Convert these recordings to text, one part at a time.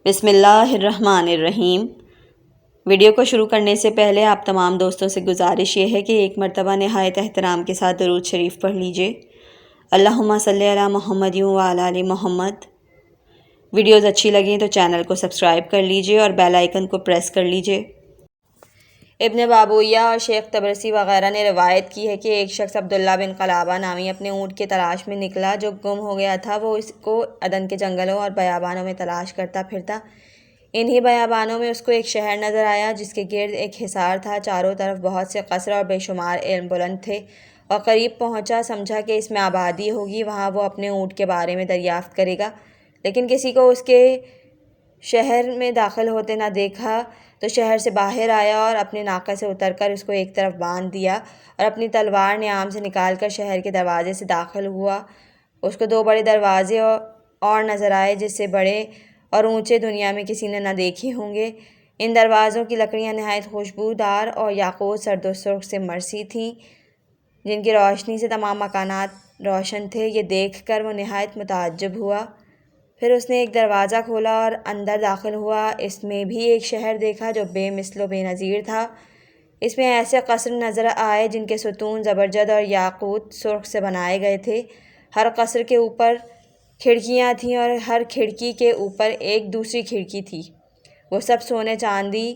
بسم اللہ الرحمن الرحیم۔ ویڈیو کو شروع کرنے سے پہلے آپ تمام دوستوں سے گزارش یہ ہے کہ ایک مرتبہ نہایت احترام کے ساتھ درود شریف پڑھ لیجئے۔ اللہم صلی علی محمد و علی آل محمد۔ ویڈیوز اچھی لگیں تو چینل کو سبسکرائب کر لیجئے اور بیل آئیکن کو پریس کر لیجئے۔ ابن بابویہ اور شیخ طبرسی وغیرہ نے روایت کی ہے کہ ایک شخص عبداللہ بن قلابہ نامی اپنے اونٹ کی تلاش میں نکلا جو گم ہو گیا تھا۔ وہ اس کو عدن کے جنگلوں اور بیابانوں میں تلاش کرتا پھرتا۔ انہی بیابانوں میں اس کو ایک شہر نظر آیا جس کے گرد ایک حصار تھا۔ چاروں طرف بہت سے قصر اور بے شمار علم بلند تھے، اور قریب پہنچا سمجھا کہ اس میں آبادی ہوگی، وہاں وہ اپنے اونٹ کے بارے میں دریافت کرے گا، لیکن کسی کو اس کے شہر میں داخل ہوتے نہ دیکھا تو شہر سے باہر آیا اور اپنے ناقے سے اتر کر اس کو ایک طرف باندھ دیا اور اپنی تلوار نیام سے نکال کر شہر کے دروازے سے داخل ہوا۔ اس کو دو بڑے دروازے اور نظر آئے جس سے بڑے اور اونچے دنیا میں کسی نے نہ دیکھے ہوں گے۔ ان دروازوں کی لکڑیاں نہایت خوشبودار اور یاقوت سرد و سرخ سے مرسی تھیں، جن کی روشنی سے تمام مکانات روشن تھے۔ یہ دیکھ کر وہ نہایت متعجب ہوا۔ پھر اس نے ایک دروازہ کھولا اور اندر داخل ہوا۔ اس میں بھی ایک شہر دیکھا جو بے مثل و بے نظیر تھا۔ اس میں ایسے قصر نظر آئے جن کے ستون زبرجد اور یاقوت سرخ سے بنائے گئے تھے۔ ہر قصر کے اوپر کھڑکیاں تھیں اور ہر کھڑکی کے اوپر ایک دوسری کھڑکی تھی۔ وہ سب سونے، چاندی،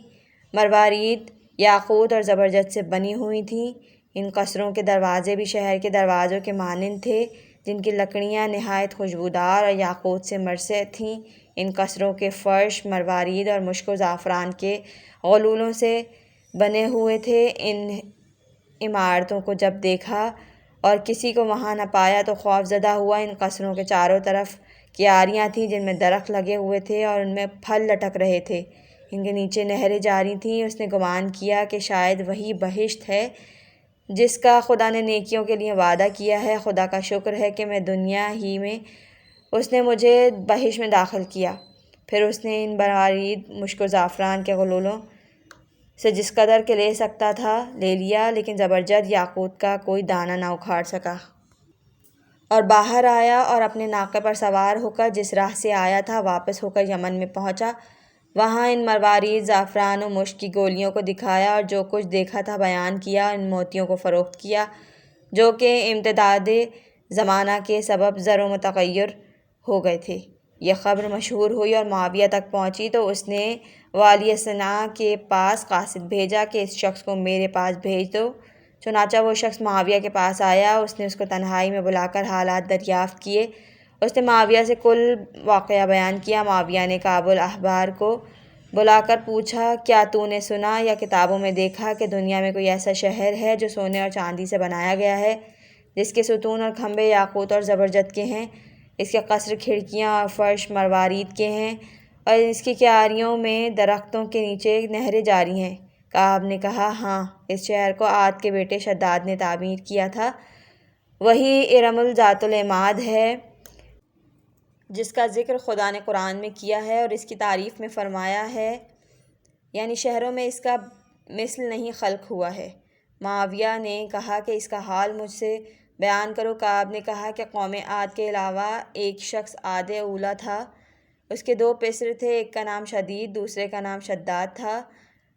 مروارید، یاقوت اور زبرجد سے بنی ہوئی تھیں۔ ان قصروں کے دروازے بھی شہر کے دروازوں کے مانند تھے، جن کی لکڑیاں نہایت خوشبودار اور یاقوت سے مرصع تھیں۔ ان قصروں کے فرش مروارید اور مشک و زعفران کے غلولوں سے بنے ہوئے تھے۔ ان عمارتوں کو جب دیکھا اور کسی کو وہاں نہ پایا تو خوف زدہ ہوا۔ ان قصروں کے چاروں طرف کیاریاں تھیں جن میں درخت لگے ہوئے تھے اور ان میں پھل لٹک رہے تھے۔ ان کے نیچے نہریں جاری تھیں۔ اس نے گمان کیا کہ شاید وہی بہشت ہے جس کا خدا نے نیکیوں کے لیے وعدہ کیا ہے۔ خدا کا شکر ہے کہ میں دنیا ہی میں اس نے مجھے بہشت میں داخل کیا۔ پھر اس نے ان مروارید، مشک و زعفران کے غلولوں سے جس قدر کہ لے سکتا تھا لے لیا، لیکن زبرجد یاقوت کا کوئی دانہ نہ اکھاڑ سکا، اور باہر آیا اور اپنے ناقے پر سوار ہو کر جس راہ سے آیا تھا واپس ہو کر یمن میں پہنچا۔ وہاں ان مروارید، زعفران و مشک کی گولیوں کو دکھایا اور جو کچھ دیکھا تھا بیان کیا۔ ان موتیوں کو فروخت کیا جو کہ امتداد زمانہ کے سبب زر و متغیر ہو گئے تھے۔ یہ خبر مشہور ہوئی اور معاویہ تک پہنچی تو اس نے والی صنعا کے پاس قاصد بھیجا کہ اس شخص کو میرے پاس بھیج دو۔ چنانچہ وہ شخص معاویہ کے پاس آیا۔ اس نے اس کو تنہائی میں بلا کر حالات دریافت کیے۔ اس نے معاویہ سے کل واقعہ بیان کیا۔ معاویہ نے کعب الاحبار کو بلا کر پوچھا، کیا تو نے سنا یا کتابوں میں دیکھا کہ دنیا میں کوئی ایسا شہر ہے جو سونے اور چاندی سے بنایا گیا ہے، جس کے ستون اور کھمبے یاقوت اور زبرجد کے ہیں، اس کے قصر، کھڑکیاں اور فرش مروارید کے ہیں، اور اس کی کیاریوں میں درختوں کے نیچے نہریں جاری ہیں؟ کعب نے کہا، ہاں، اس شہر کو عاد کے بیٹے شداد نے تعمیر کیا تھا۔ وہی ارم ذات العماد ہے جس کا ذکر خدا نے قرآن میں کیا ہے اور اس کی تعریف میں فرمایا ہے، یعنی شہروں میں اس کا مثل نہیں خلق ہوا ہے۔ معاویہ نے کہا کہ اس کا حال مجھ سے بیان کرو۔ کعب نے کہا کہ قوم عاد کے علاوہ ایک شخص عاد اولیٰ تھا۔ اس کے دو پسر تھے، ایک کا نام شدید، دوسرے کا نام شداد تھا۔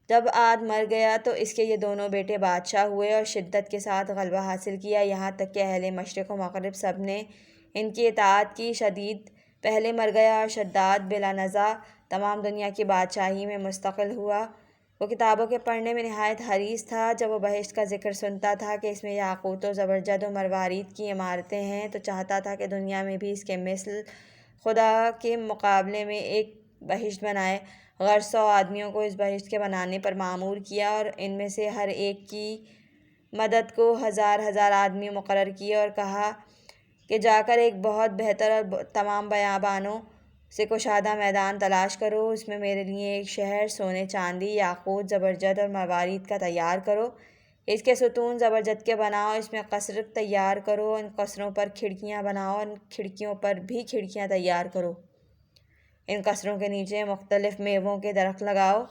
جب عاد مر گیا تو اس کے یہ دونوں بیٹے بادشاہ ہوئے اور شدت کے ساتھ غلبہ حاصل کیا، یہاں تک کہ اہل مشرق و مغرب سب نے ان کی اطاعت کی۔ شدید پہلے مر گیا اور شداد بلا نزاع تمام دنیا کی بادشاہی میں مستقل ہوا۔ وہ کتابوں کے پڑھنے میں نہایت حریص تھا۔ جب وہ بہشت کا ذکر سنتا تھا کہ اس میں یاقوت و زبرجد و مروارید کی عمارتیں ہیں تو چاہتا تھا کہ دنیا میں بھی اس کے مثل خدا کے مقابلے میں ایک بہشت بنائے۔ غرض 100 آدمیوں کو اس بہشت کے بنانے پر مامور کیا اور ان میں سے ہر ایک کی مدد کو ہزار ہزار آدمی مقرر کیے، اور کہا کہ جا کر ایک بہت بہتر اور تمام بیابانوں سے کشادہ میدان تلاش کرو، اس میں میرے لیے ایک شہر سونے، چاندی، یاقوت، زبرجد اور مروارید کا تیار کرو۔ اس کے ستون زبرجد کے بناؤ، اس میں قصر تیار کرو، ان قصروں پر کھڑکیاں بناؤ، ان کھڑکیوں پر بھی کھڑکیاں تیار کرو۔ ان قصروں کے نیچے مختلف میووں کے درخت لگاؤ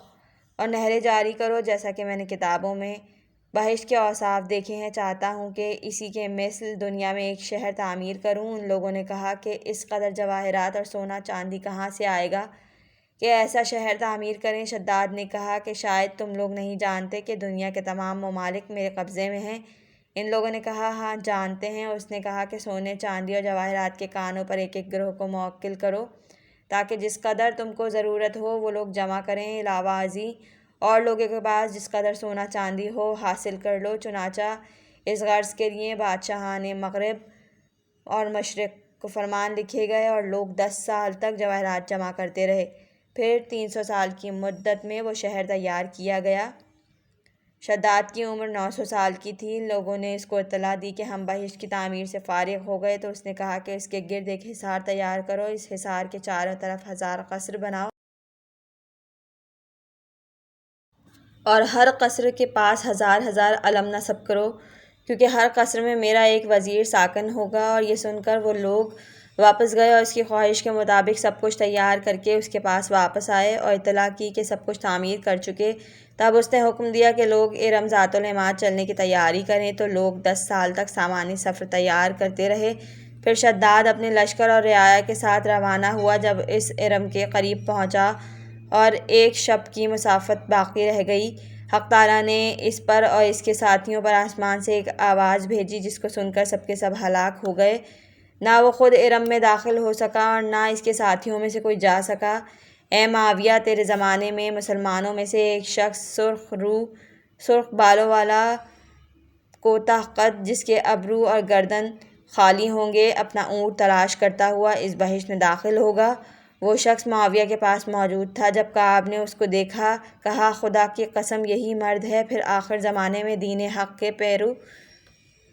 اور نہریں جاری کرو، جیسا کہ میں نے کتابوں میں بہشت کے اوصاف دیکھے ہیں۔ چاہتا ہوں کہ اسی کے مثل دنیا میں ایک شہر تعمیر کروں۔ ان لوگوں نے کہا کہ اس قدر جواہرات اور سونا چاندی کہاں سے آئے گا کہ ایسا شہر تعمیر کریں۔ شداد نے کہا کہ شاید تم لوگ نہیں جانتے کہ دنیا کے تمام ممالک میرے قبضے میں ہیں۔ ان لوگوں نے کہا ہاں جانتے ہیں۔ اس نے کہا کہ سونے چاندی اور جواہرات کے کانوں پر ایک ایک گروہ کو موکل کرو تاکہ جس قدر تم کو ضرورت ہو وہ لوگ جمع کریں، علاوہ ازیں اور لوگوں کے پاس جس قدر سونا چاندی ہو حاصل کر لو۔ چنانچہ اس غرض کے لیے بادشاہان مغرب اور مشرق کو فرمان لکھے گئے اور لوگ 10 سال تک جواہرات جمع کرتے رہے۔ پھر 300 سال کی مدت میں وہ شہر تیار کیا گیا۔ شداد کی عمر 900 سال کی تھی۔ لوگوں نے اس کو اطلاع دی کہ ہم بہشت کی تعمیر سے فارغ ہو گئے تو اس نے کہا کہ اس کے گرد ایک حصار تیار کرو، اس حصار کے چاروں طرف 1000 قصر بناؤ اور ہر قصر کے پاس 1000 علم نصب کرو، کیونکہ ہر قصر میں میرا ایک وزیر ساکن ہوگا۔ اور یہ سن کر وہ لوگ واپس گئے اور اس کی خواہش کے مطابق سب کچھ تیار کر کے اس کے پاس واپس آئے اور اطلاع کی کہ سب کچھ تعمیر کر چکے۔ تب اس نے حکم دیا کہ لوگ ارم ذات العماد چلنے کی تیاری کریں، تو لوگ 10 سال تک سامانی سفر تیار کرتے رہے۔ پھر شداد اپنے لشکر اور رعایا کے ساتھ روانہ ہوا۔ جب اس ارم کے قریب پہنچا اور ایک شب کی مسافت باقی رہ گئی، حق تعالیٰ نے اس پر اور اس کے ساتھیوں پر آسمان سے ایک آواز بھیجی جس کو سن کر سب کے سب ہلاک ہو گئے۔ نہ وہ خود ارم میں داخل ہو سکا اور نہ اس کے ساتھیوں میں سے کوئی جا سکا۔ اے معاویہ، تیرے زمانے میں مسلمانوں میں سے ایک شخص سرخ رو، سرخ بالوں والا، کوتاہ قد، جس کے ابرو اور گردن خالی ہوں گے، اپنا اونٹ تلاش کرتا ہوا اس بہشت میں داخل ہوگا۔ وہ شخص معاویہ کے پاس موجود تھا۔ جب کعب نے اس کو دیکھا، کہا خدا کی قسم یہی مرد ہے۔ پھر آخر زمانے میں دین حق کے پیرو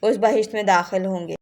اس بہشت میں داخل ہوں گے۔